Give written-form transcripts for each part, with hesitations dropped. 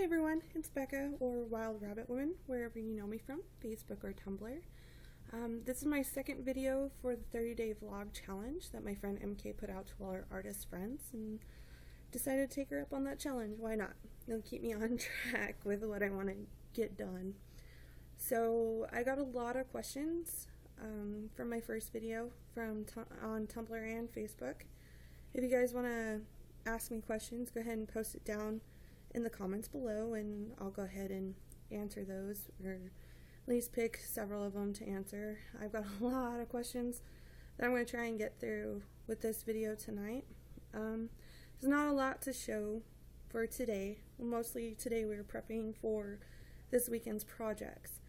everyone, it's Becca, or Wild Rabbit Woman, wherever you know me from, Facebook or Tumblr. This is my second video for the 30-day vlog challenge that my friend MK put out to all our artist friends, and decided to take her up on that challenge. Why not? It'll keep me on track with what I want to get done. So I got a lot of questions from my first video on Tumblr and Facebook. If you guys want to ask me questions, go ahead and post it down in the comments below, and I'll go ahead and answer those, or at least pick several of them to answer. I've got a lot of questions that I'm going to try and get through with this video tonight. There's not a lot to show for today. Mostly today we were prepping for this weekend's projects.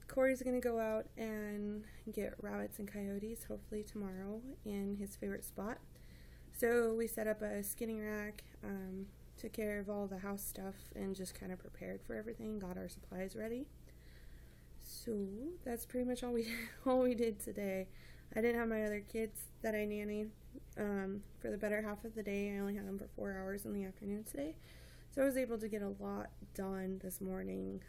Corey's going to go out and get rabbits and coyotes hopefully tomorrow in his favorite spot. So we set up a skinning rack, took care of all the house stuff, and just kind of prepared for everything, got our supplies ready. So that's pretty much all we did today. I didn't have my other kids that I nannied for the better half of the day. I only had them for 4 hours in the afternoon today. So I was able to get a lot done this morning.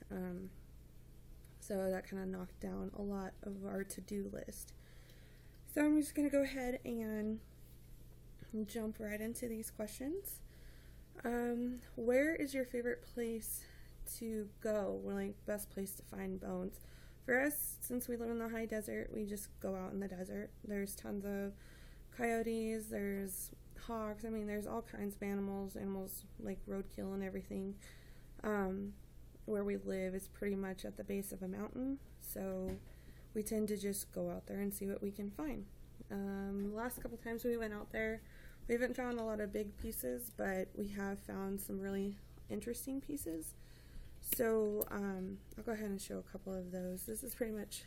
So that kind of knocked down a lot of our to-do list. So I'm just going to go ahead and jump right into these questions. Where is your favorite place to go? Or like best place to find bones? For us, since we live in the high desert, we just go out in the desert. There's tons of coyotes, there's hogs, I mean there's all kinds of animals like roadkill and everything. Where we live is pretty much at the base of a mountain, so we tend to just go out there and see what we can find. The last couple times we went out there, we haven't found a lot of big pieces, but we have found some really interesting pieces. So I'll go ahead and show a couple of those. This is pretty much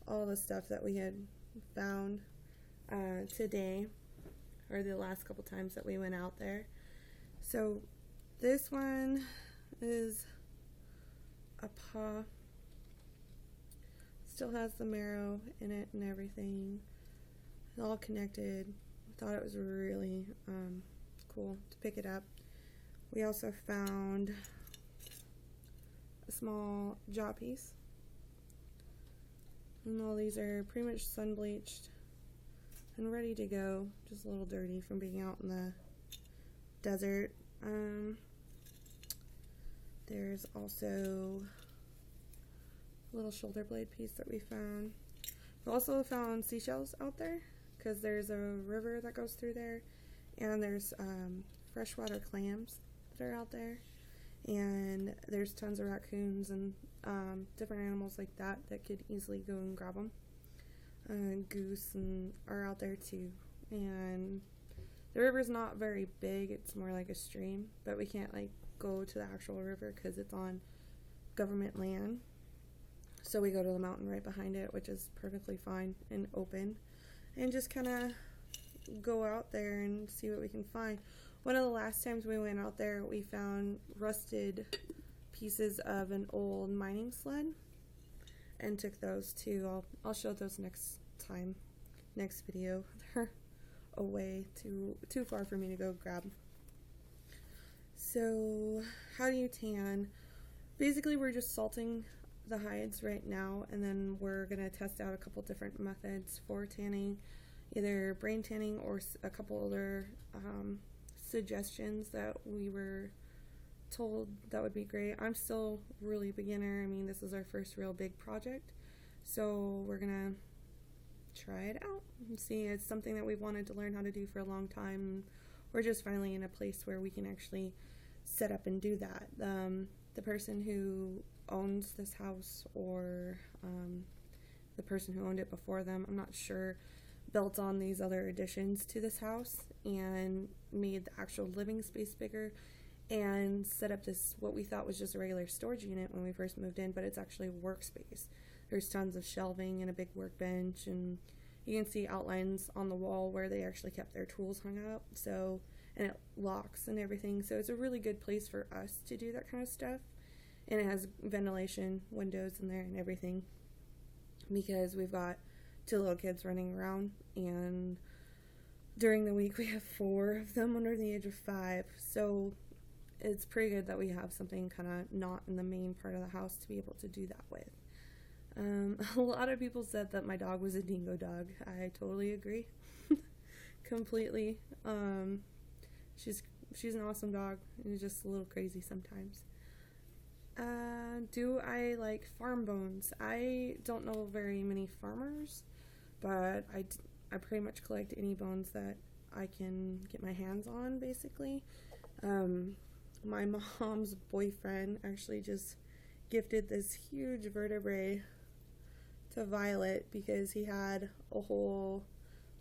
all the stuff that we had found today, or the last couple times that we went out there. So this one is a paw. Still has the marrow in it and everything. It's all connected. Thought it was really cool to pick it up. We also found a small jaw piece, and all these are pretty much sun bleached and ready to go, just a little dirty from being out in the desert. There's also a little shoulder blade piece that we found. We also found seashells out there, because there's a river that goes through there, and there's freshwater clams that are out there, and there's tons of raccoons and different animals like that could easily go and grab them. Goose are out there too, and the river's not very big, it's more like a stream, but we can't like go to the actual river because it's on government land, so we go to the mountain right behind it, which is perfectly fine and open, and just kind of go out there and see what we can find. One of the last times we went out there, we found rusted pieces of an old mining sled and took those too. I'll show those next video. They're away too far for me to go grab. So how do you tan? Basically we're just salting the hides right now, and then we're gonna test out a couple different methods for tanning, either brain tanning or a couple other suggestions that we were told that would be great. I'm still really beginner. I mean, this is our first real big project, so we're gonna try it out and see. It's something that we've wanted to learn how to do for a long time. We're just finally in a place where we can actually set up and do that. The person who owns this house, or the person who owned it before them, I'm not sure, built on these other additions to this house and made the actual living space bigger, and set up this, what we thought was just a regular storage unit when we first moved in, but it's actually a workspace. There's tons of shelving and a big workbench, and you can see outlines on the wall where they actually kept their tools hung up, so, and it locks and everything, so it's a really good place for us to do that kind of stuff. And it has ventilation, windows in there and everything, because we've got 2 little kids running around, and during the week we have 4 of them under the age of 5, so it's pretty good that we have something kind of not in the main part of the house to be able to do that with. A lot of people said that my dog was a dingo dog. I totally agree. Completely. She's an awesome dog. It's just a little crazy sometimes. Do I like farm bones? I don't know very many farmers, but I pretty much collect any bones that I can get my hands on, basically. My mom's boyfriend actually just gifted this huge vertebrae to Violet because he had a whole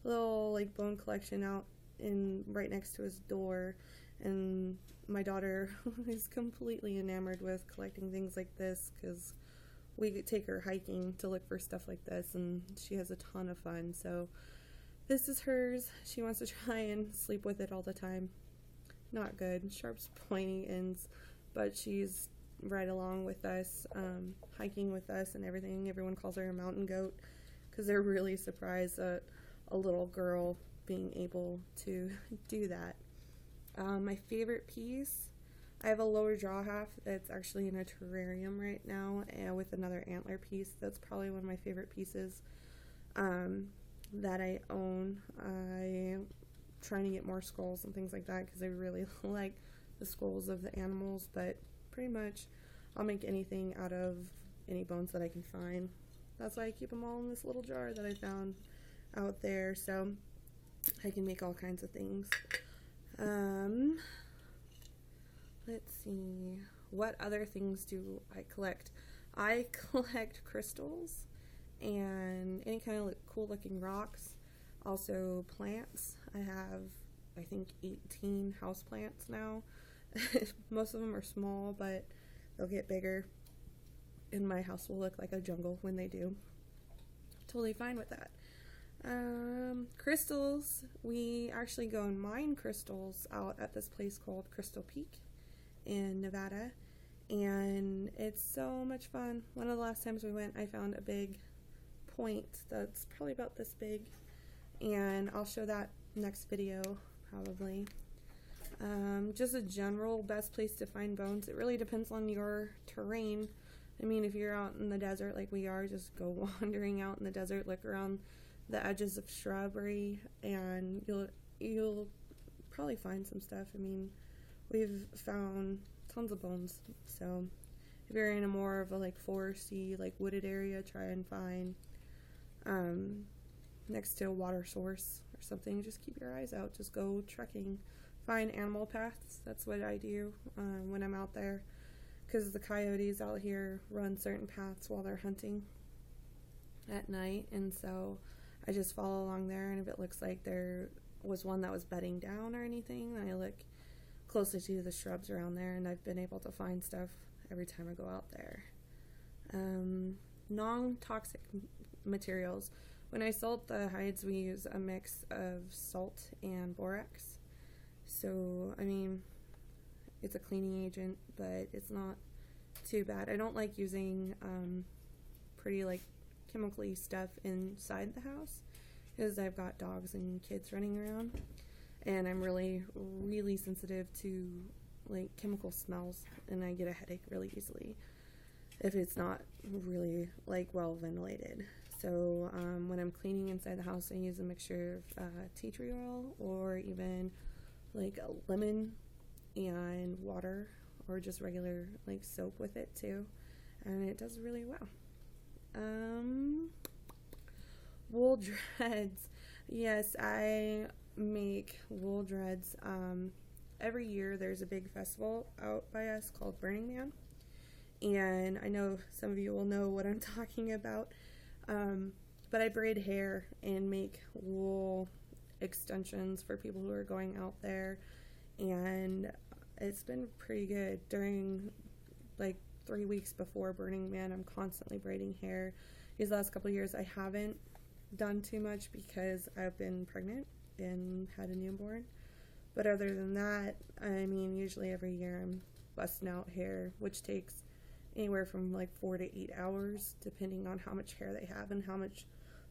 little like bone collection out in right next to his door, and my daughter is completely enamored with collecting things like this because we take her hiking to look for stuff like this, and she has a ton of fun. So this is hers. She wants to try and sleep with it all the time. Not good. Sharp's pointy ends, but she's right along with us, hiking with us and everything. Everyone calls her a mountain goat because they're really surprised at a little girl being able to do that. My favorite piece, I have a lower jaw half that's actually in a terrarium right now, and with another antler piece. That's probably one of my favorite pieces that I own. I'm trying to get more skulls and things like that because I really like the skulls of the animals, but pretty much I'll make anything out of any bones that I can find. That's why I keep them all in this little jar that I found out there, so I can make all kinds of things. Let's see, what other things do I collect? I collect crystals and any kind of cool looking rocks, also plants. I have, I think, 18 house plants now. Most of them are small, but they'll get bigger, and my house will look like a jungle when they do. Totally fine with that. Crystals, we actually go and mine crystals out at this place called Crystal Peak in Nevada, and it's so much fun. One of the last times we went, I found a big point that's probably about this big, and I'll show that next video probably. Just a general best place to find bones, it really depends on your terrain. I mean, if you're out in the desert like we are, just go wandering out in the desert, look around the edges of shrubbery, and you'll probably find some stuff. I mean, we've found tons of bones. So if you're in a more of a like foresty, like wooded area, try and find next to a water source or something. Just keep your eyes out. Just go trekking. Find animal paths. That's what I do when I'm out there, because the coyotes out here run certain paths while they're hunting at night, and so I just follow along there, and if it looks like there was one that was bedding down or anything, I look closely to the shrubs around there, and I've been able to find stuff every time I go out there. Non-toxic materials. When I salt the hides, we use a mix of salt and borax. So, I mean, it's a cleaning agent, but it's not too bad. I don't like using pretty like chemically stuff inside the house because I've got dogs and kids running around, and I'm really sensitive to like chemical smells, and I get a headache really easily if it's not really like well ventilated. So when I'm cleaning inside the house, I use a mixture of tea tree oil or even like a lemon and water, or just regular like soap with it too, and it does really well. Wool dreads. Yes, I make wool dreads. Every year there's a big festival out by us called Burning Man, and I know some of you will know what I'm talking about, but I braid hair and make wool extensions for people who are going out there, and it's been pretty good. During like 3 weeks before Burning Man, I'm constantly braiding hair. These last couple of years I haven't done too much because I've been pregnant and had a newborn, but other than that, I mean, usually every year I'm busting out hair, which takes anywhere from like 4 to 8 hours depending on how much hair they have and how much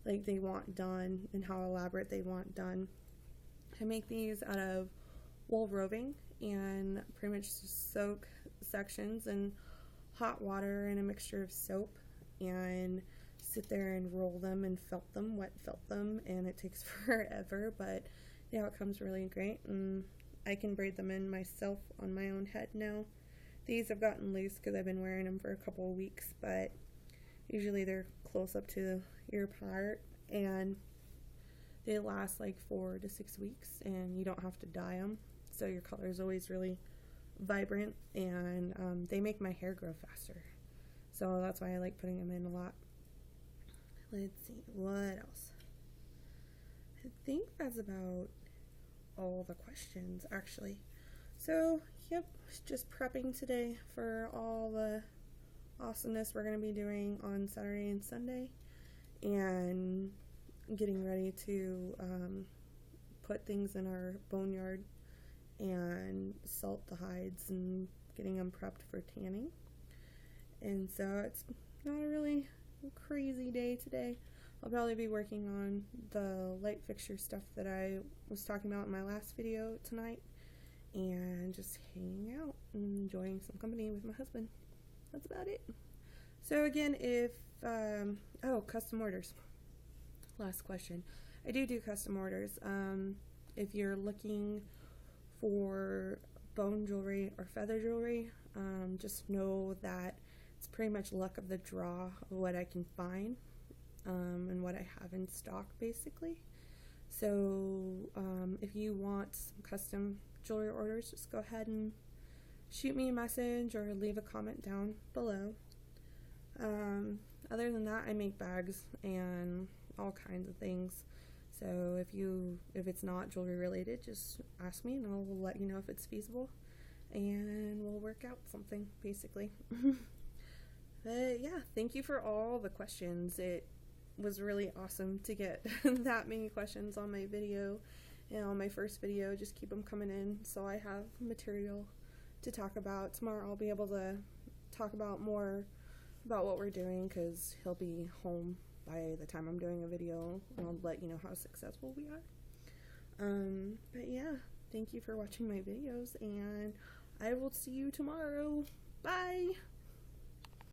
like they want done and how elaborate they want done. I make these out of wool roving, and pretty much just soak sections in hot water and a mixture of soap and sit there and roll them and felt them, wet felt them, and it takes forever, but yeah, it comes really great, and I can braid them in myself on my own head now. These have gotten loose because I've been wearing them for a couple of weeks, but usually they're close up to the ear part, and they last like 4 to 6 weeks, and you don't have to dye them, so your color is always really vibrant, and they make my hair grow faster, so that's why I like putting them in a lot. Let's see, what else? I think that's about all the questions, actually. So, yep, just prepping today for all the awesomeness we're going to be doing on Saturday and Sunday, and getting ready to put things in our boneyard and salt the hides and getting them prepped for tanning. And so it's not a really crazy day today. I'll probably be working on the light fixture stuff that I was talking about in my last video tonight, and just hanging out and enjoying some company with my husband. That's about it. So again, if custom orders. Last question. I do custom orders. If you're looking for bone jewelry or feather jewelry, just know that it's pretty much luck of the draw of what I can find, and what I have in stock, basically. So if you want some custom jewelry orders, just go ahead and shoot me a message or leave a comment down below. Other than that, I make bags and all kinds of things. So if it's not jewelry related, just ask me and I'll let you know if it's feasible, and we'll work out something, basically. But yeah, thank you for all the questions. It was really awesome to get that many questions on my video and on my first video. Just keep them coming in so I have material to talk about. Tomorrow I'll be able to talk about more about what we're doing, because he'll be home by the time I'm doing a video, and I'll let you know how successful we are. But yeah, thank you for watching my videos, and I will see you tomorrow. Bye!